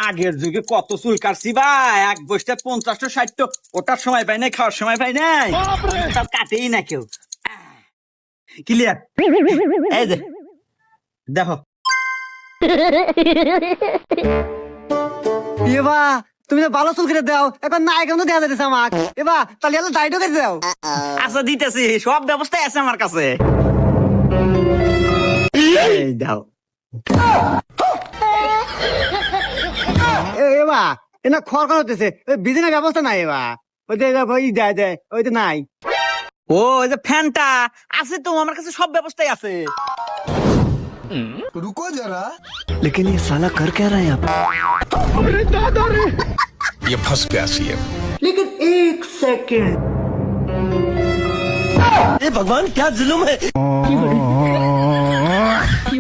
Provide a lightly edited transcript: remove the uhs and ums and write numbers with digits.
আগের যুগে কত চুল কাটছি ভাই, এক বসতে 50-60, ওটার সময় পাই নাই, খাওয়ার সময় পাই নাই, তার কাটেই না কেউ। ক্লিয়ার? এই যে দেখো। এবা তুমি তো ভালো চুল কেটে দাও, এখন না এখন তো দেওয়া যাচ্ছে আমাক। এবা তাহলে এলো দাড়িও কেটে দাও। আচ্ছা দিতেছি, সব ব্যবস্থাই আছে আমার কাছে। এই দাও। এবা এনা খড় খড় হতেছে, বিজনেস ব্যবস্থা নাই। এবা ওই যে ওই দেয় দেয় ওই তো নাই। ও ওই যে ফ্যানটা আছে তো আমার কাছে, সব ব্যবস্থাই আছে। रुको जरा। लेकिन ये साला कर क्या रहा है यहाँ पे? ये फंस गया सीएम। लेकिन एक सेकंड। भगवान क्या जुल्म है।